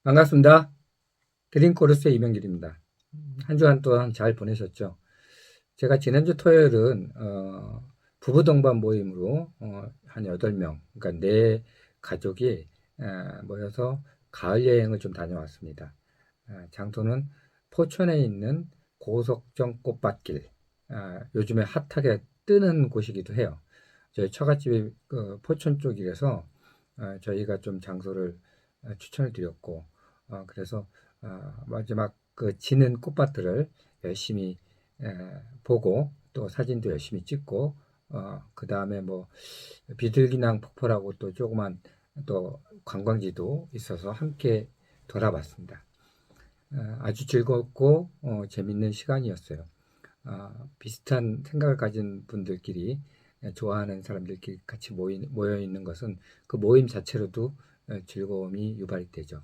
반갑습니다. 드림코르스의 이명길입니다. 한 주간 동안 잘 보내셨죠? 제가 지난주 토요일은 부부 동반 모임으로 한 8명, 그러니까 네 가족이 모여서 가을 여행을 좀 다녀왔습니다. 장소는 포천에 있는 고석정 꽃밭길, 요즘에 핫하게 뜨는 곳이기도 해요. 저희 처갓집이 포천 쪽이라서 저희가 좀 장소를 추천을 드렸고, 그래서 마지막 그 지는 꽃밭들을 열심히 보고 또 사진도 열심히 찍고, 그 다음에 뭐 비둘기낭 폭포라고 또 조그만 또 관광지도 있어서 함께 돌아봤습니다. 아주 즐겁고 재밌는 시간이었어요. 비슷한 생각을 가진 분들끼리, 좋아하는 사람들끼리 같이 모여 있는 것은 그 모임 자체로도 즐거움이 유발이 되죠.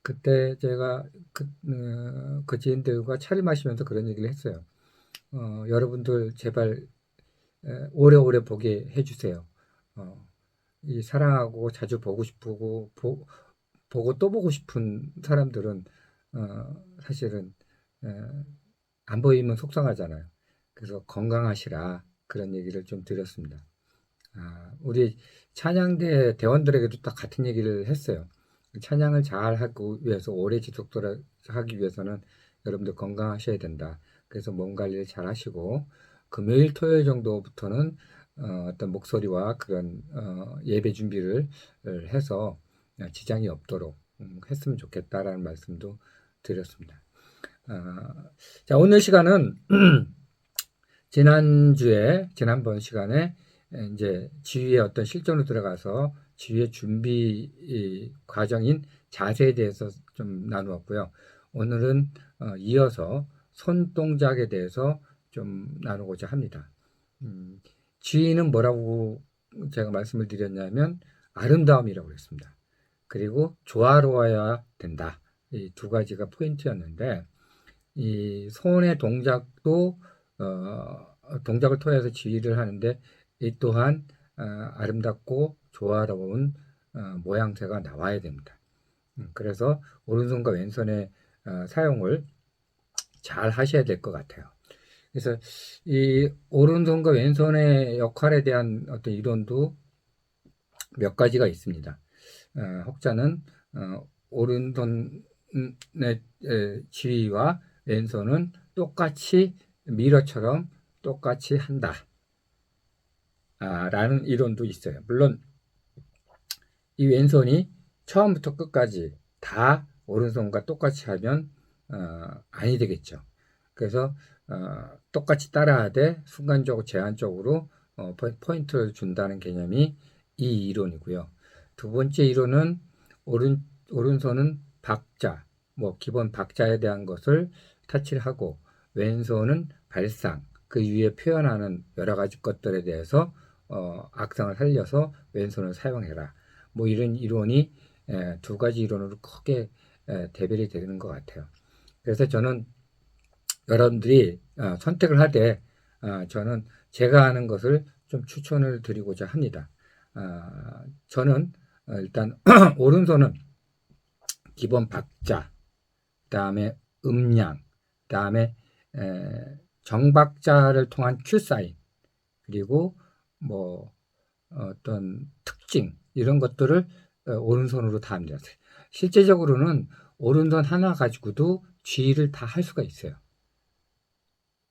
그때 제가 그 지인들과 차를 마시면서 그런 얘기를 했어요. 여러분들 제발 오래오래 보게 해주세요. 어, 이 사랑하고 자주 보고 싶고 보고 또 보고 싶은 사람들은 사실은 안 보이면 속상하잖아요. 그래서 건강하시라 그런 얘기를 좀 드렸습니다. 우리 찬양대 대원들에게도 다 같은 얘기를 했어요. 찬양을 잘 하기 위해서 오래 지속적으로 하기 위해서는 여러분들 건강하셔야 된다. 그래서 몸 관리를 잘 하시고 금요일 토요일 정도부터는 어떤 목소리와 그런 예배 준비를 해서 지장이 없도록 했으면 좋겠다라는 말씀도 드렸습니다. 자, 오늘 시간은 지난번 시간에 이제 지휘의 어떤 실전으로 들어가서 지휘의 준비 과정인 자세에 대해서 좀 나누었고요. 오늘은 이어서 손 동작에 대해서 좀 나누고자 합니다. 지휘는 뭐라고 제가 말씀을 드렸냐면 아름다움이라고 했습니다. 그리고 조화로워야 된다. 이 두 가지가 포인트였는데, 이 손의 동작도 동작을 통해서 지휘를 하는데 이 또한 아름답고 조화로운 모양새가 나와야 됩니다. 그래서 오른손과 왼손의 사용을 잘 하셔야 될 것 같아요. 그래서 이 오른손과 왼손의 역할에 대한 어떤 이론도 몇 가지가 있습니다. 혹자는 오른손의 지휘와 왼손은 똑같이 미러처럼 똑같이 한다. 라는 이론도 있어요. 물론 이 왼손이 처음부터 끝까지 다 오른손과 똑같이 하면 아니 되겠죠. 그래서 똑같이 따라하되 순간적으로 제한적으로 포인트를 준다는 개념이 이 이론이고요. 두 번째 이론은 오른손은 박자, 뭐 기본 박자에 대한 것을 터치를 하고 왼손은 발상, 그 위에 표현하는 여러 가지 것들에 대해서 악상을 살려서 왼손을 사용해라. 뭐 이런 이론이 두 가지 이론으로 크게 대별이 되는 것 같아요. 그래서 저는 여러분들이 선택을 하되 저는 제가 하는 것을 좀 추천을 드리고자 합니다. 저는 일단 오른손은 기본 박자, 그 다음에 음량, 그 다음에 정박자를 통한 큐 사인, 그리고 뭐 어떤 특징 이런 것들을 오른손으로 다 합니다. 실제적으로는 오른손 하나 가지고도 G를 다 할 수가 있어요.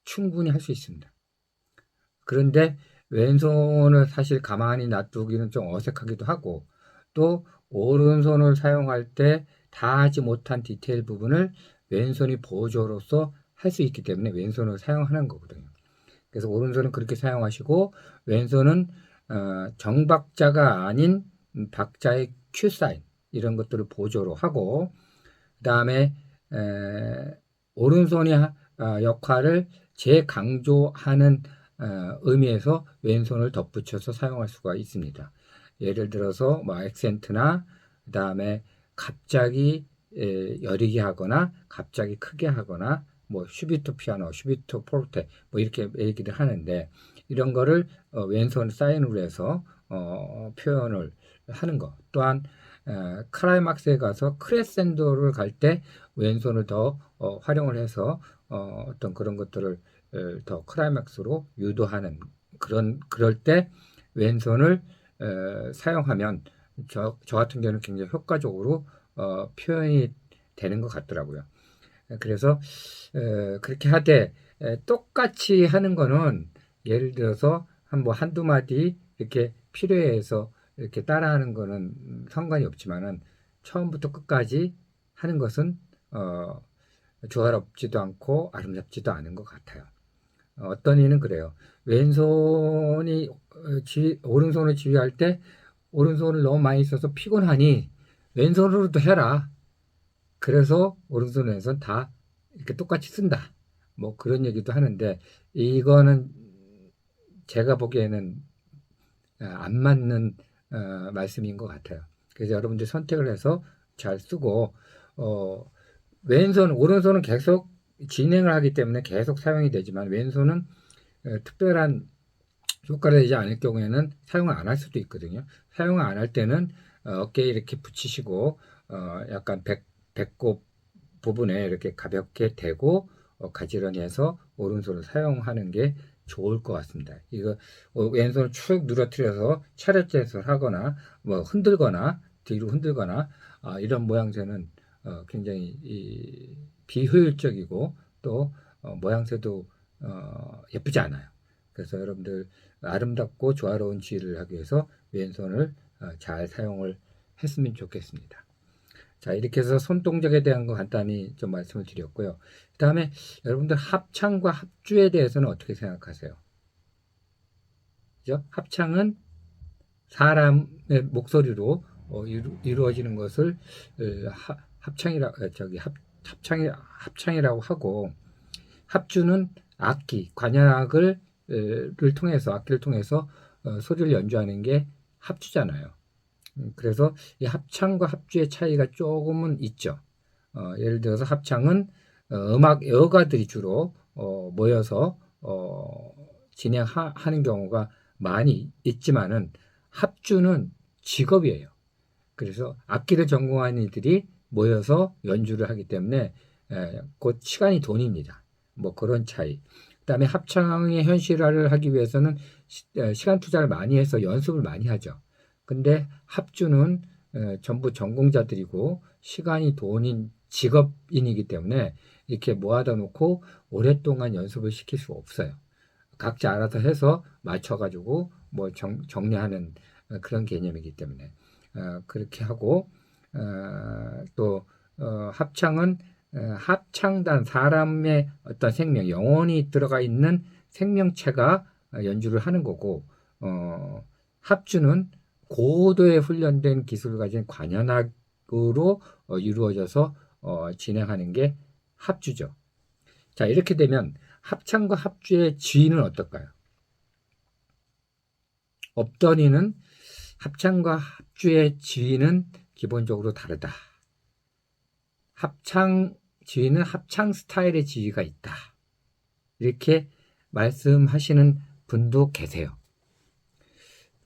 충분히 할 수 있습니다. 그런데 왼손을 사실 가만히 놔두기는 좀 어색하기도 하고, 또 오른손을 사용할 때 다 하지 못한 디테일 부분을 왼손이 보조로서 할 수 있기 때문에 왼손을 사용하는 거거든요. 그래서 오른손은 그렇게 사용하시고, 왼손은 정박자가 아닌 박자의 큐 사인 이런 것들을 보조로 하고, 그 다음에 오른손이 역할을 재강조하는 의미에서 왼손을 덧붙여서 사용할 수가 있습니다. 예를 들어서 뭐 액센트나 그 다음에 갑자기 여리게 하거나 갑자기 크게 하거나 뭐 슈비토 피아노, 슈비토 포르테 뭐 이렇게 얘기를 하는데, 이런 거를 왼손 사인으로 해서 표현을 하는 것. 또한 클라이막스에 가서 크레센도를 갈 때 왼손을 더 활용을 해서 어떤 그런 것들을 더 클라이막스로 유도하는 그럴 때 왼손을 사용하면 저 같은 경우는 굉장히 효과적으로 표현이 되는 것 같더라고요. 그래서 그렇게 하되 똑같이 하는 거는 예를 들어서 한두 마디 이렇게 필요해서 이렇게 따라하는 거는 상관이 없지만은 처음부터 끝까지 하는 것은 조화롭지도 않고 아름답지도 않은 것 같아요. 어떤 이는 그래요. 왼손이 오른손을 지휘할 때 오른손을 너무 많이 써서 피곤하니 왼손으로도 해라. 그래서 오른손 왼손 다 이렇게 똑같이 쓴다. 뭐 그런 얘기도 하는데 이거는 제가 보기에는 안 맞는 말씀인 것 같아요. 그래서 여러분들 선택을 해서 잘 쓰고 오른손은 계속 진행을 하기 때문에 계속 사용이 되지만 왼손은 특별한 효과를 내지 않을 경우에는 사용을 안 할 수도 있거든요. 사용을 안 할 때는 어깨에 이렇게 붙이시고 약간 배꼽 부분에 이렇게 가볍게 대고 가지런히 해서 오른손을 사용하는 게 좋을 것 같습니다. 이거 왼손을 축 누러뜨려서 차렷제스를 하거나 뭐 흔들거나 뒤로 흔들거나 이런 모양새는 굉장히 비효율적이고 또 모양새도 예쁘지 않아요. 그래서 여러분들 아름답고 조화로운 지휘를 하기 위해서 왼손을 잘 사용을 했으면 좋겠습니다. 자, 이렇게 해서 손동작에 대한 거 간단히 좀 말씀을 드렸고요. 그 다음에 여러분들 합창과 합주에 대해서는 어떻게 생각하세요? 그죠? 합창은 사람의 목소리로 이루어지는 것을 합창이라고 하고, 합주는 관현악을 악기를 통해서 소리를 연주하는 게 합주잖아요. 그래서 이 합창과 합주의 차이가 조금은 있죠. 예를 들어서 합창은 음악 애호가들이 주로 모여서 진행하는 경우가 많이 있지만은 합주는 직업이에요. 그래서 악기를 전공한 이들이 모여서 연주를 하기 때문에 곧 시간이 돈입니다. 뭐 그런 차이. 그다음에 합창의 현실화를 하기 위해서는 시간 투자를 많이 해서 연습을 많이 하죠. 근데 합주는 전부 전공자들이고 시간이 돈인 직업인이기 때문에 이렇게 모아다 놓고 오랫동안 연습을 시킬 수 없어요. 각자 알아서 해서 맞춰가지고 뭐 정리하는 그런 개념이기 때문에 그렇게 하고 또 합창은 합창단 사람의 어떤 생명 영혼이 들어가 있는 생명체가 연주를 하는 거고 합주는 고도의 훈련된 기술을 가진 관현악으로 이루어져서 진행하는 게 합주죠. 자, 이렇게 되면 합창과 합주의 지위는 어떨까요? 업더니는 합창과 합주의 지위는 기본적으로 다르다. 합창 지위는 합창 스타일의 지위가 있다. 이렇게 말씀하시는 분도 계세요.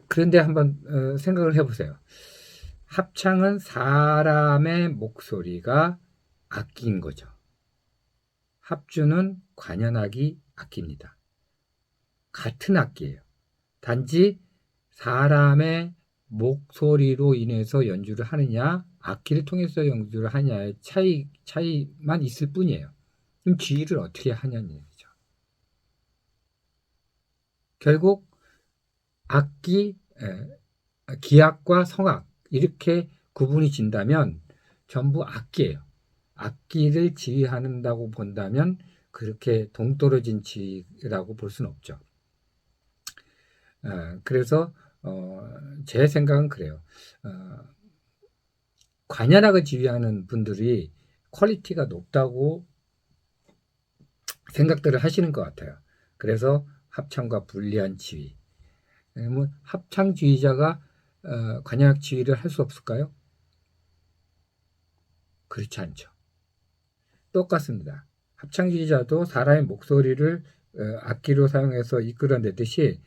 그런데 한번 생각을 해보세요. 합창은 사람의 목소리가 악기인 거죠. 합주는 관현악이 악기입니다. 같은 악기예요. 단지 사람의 목소리로 인해서 연주를 하느냐, 악기를 통해서 연주를 하냐의 차이만 있을 뿐이에요. 그럼 지휘를 어떻게 하냐는 얘기죠. 결국 기악과 성악 이렇게 구분이 진다면 전부 악기예요. 악기를 지휘한다고 본다면 그렇게 동떨어진 지휘라고 볼 수는 없죠. 그래서 제 생각은 그래요. 관현악을 지휘하는 분들이 퀄리티가 높다고 생각들을 하시는 것 같아요. 그래서 합창과 불리한 지휘. 뭐 합창 지휘자가 관현악 지휘를 할 수 없을까요? 그렇지 않죠. 똑같습니다. 합창 지휘자도 사람의 목소리를 악기로 사용해서 이끌어내듯이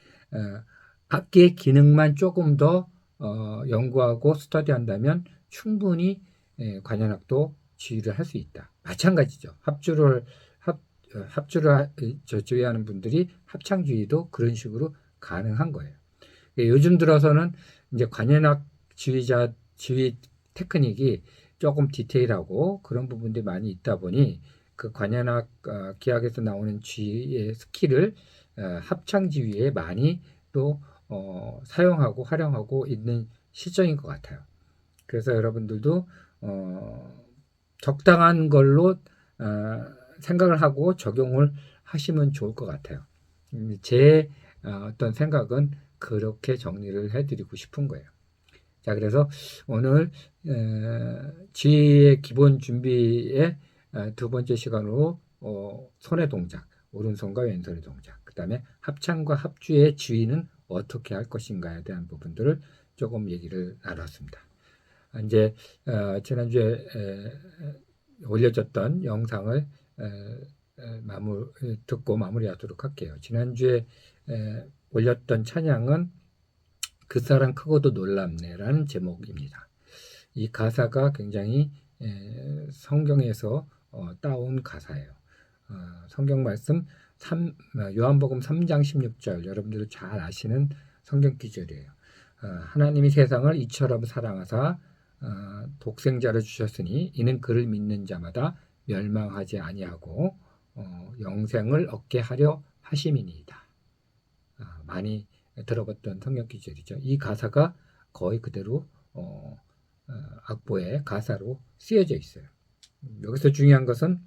악기의 기능만 조금 더 연구하고 스터디한다면 충분히 관현악도 지휘를 할 수 있다. 마찬가지죠. 합주를 지휘하는 분들이 합창주의도 그런 식으로 가능한 거예요. 요즘 들어서는 이제 관현악 지휘 테크닉이 조금 디테일하고 그런 부분들이 많이 있다 보니 그 관현악 기악에서 나오는 지휘의 스킬을 합창 지휘에 많이 또 사용하고 활용하고 있는 시점인 것 같아요. 그래서 여러분들도 적당한 걸로 생각을 하고 적용을 하시면 좋을 것 같아요. 제 어떤 생각은 그렇게 정리를 해드리고 싶은 거예요. 자, 그래서 오늘 지휘의 기본 준비의 두 번째 시간으로 손의 동작, 오른손과 왼손의 동작, 그 다음에 합창과 합주의 지휘는 어떻게 할 것인가에 대한 부분들을 조금 얘기를 나눴습니다. 이제 지난주에 올려졌던 영상을 듣고 마무리하도록 할게요. 지난주에 올렸던 찬양은 그 사람 크고도 놀랍네라는 제목입니다. 이 가사가 굉장히 성경에서 따온 가사예요. 성경 말씀 요한복음 3장 16절 여러분들도 잘 아시는 성경 기절이에요. 하나님이 세상을 이처럼 사랑하사 독생자를 주셨으니 이는 그를 믿는 자마다 멸망하지 아니하고 영생을 얻게 하려 하심이니이다. 많이 들어봤던 성경 기절이죠. 이 가사가 거의 그대로 악보의 가사로 쓰여져 있어요. 여기서 중요한 것은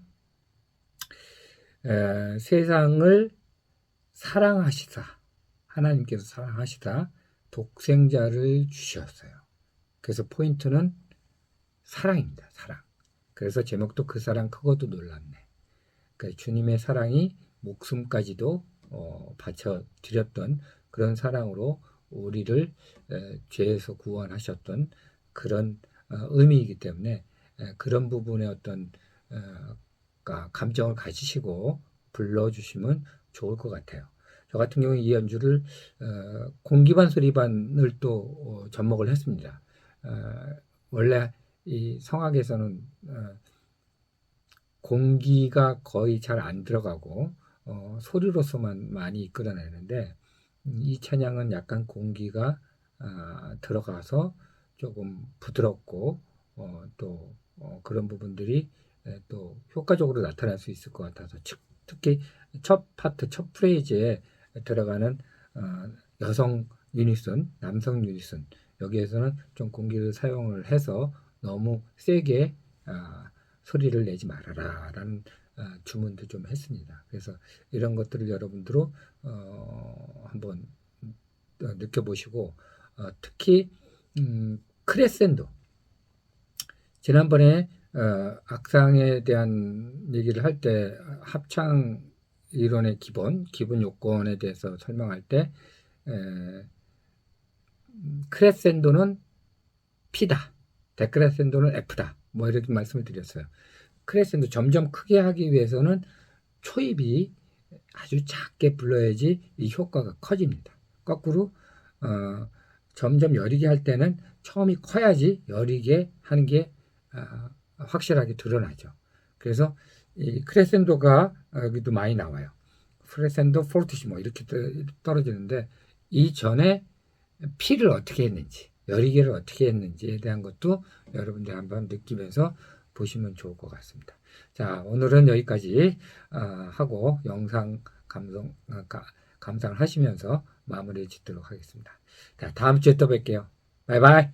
세상을 사랑하시사 하나님께서 사랑하시사 독생자를 주셨어요. 그래서 포인트는 사랑입니다. 사랑. 그래서 제목도 그 사랑 크고도 놀랍네. 그러니까 주님의 사랑이 목숨까지도 바쳐드렸던 그런 사랑으로 우리를 죄에서 구원하셨던 그런 의미이기 때문에 그런 부분의 어떤 감정을 가지시고 불러주시면 좋을 것 같아요. 저 같은 경우에 이 연주를 공기반 소리반을 또 접목을 했습니다. 원래 이 성악에서는 공기가 거의 잘 안 들어가고 소리로서만 많이 이끌어내는데 이 찬양은 약간 공기가 들어가서 조금 부드럽고 또 그런 부분들이 또 효과적으로 나타날 수 있을 것 같아서 특히 첫 파트, 첫 프레이즈에 들어가는 여성 유니슨, 남성 유니슨 여기에서는 좀 공기를 사용을 해서 너무 세게 소리를 내지 말아라 라는 주문도 좀 했습니다. 그래서 이런 것들을 여러분들로 한번 느껴보시고 특히 크레센도 지난번에 악상에 대한 얘기를 할 때 합창 이론의 기본 요건에 대해서 설명할 때 크레센도는 P다, 데크레센도는 F다 뭐 이렇게 말씀을 드렸어요. 크레센도 점점 크게 하기 위해서는 초입이 아주 작게 불러야지 이 효과가 커집니다. 거꾸로 점점 여리게 할 때는 처음이 커야지 여리게 하는 게 확실하게 드러나죠. 그래서 이 크레센도가 여기도 많이 나와요. 크레센도, 포르티시모 이렇게 떨어지는데 이 전에 P를 어떻게 했는지 여리게를 어떻게 했는지에 대한 것도 여러분들 한번 느끼면서 보시면 좋을 것 같습니다. 자, 오늘은 여기까지 하고 영상 감상을 하시면서 마무리 짓도록 하겠습니다. 자, 다음 주에 또 뵐게요. 바이바이.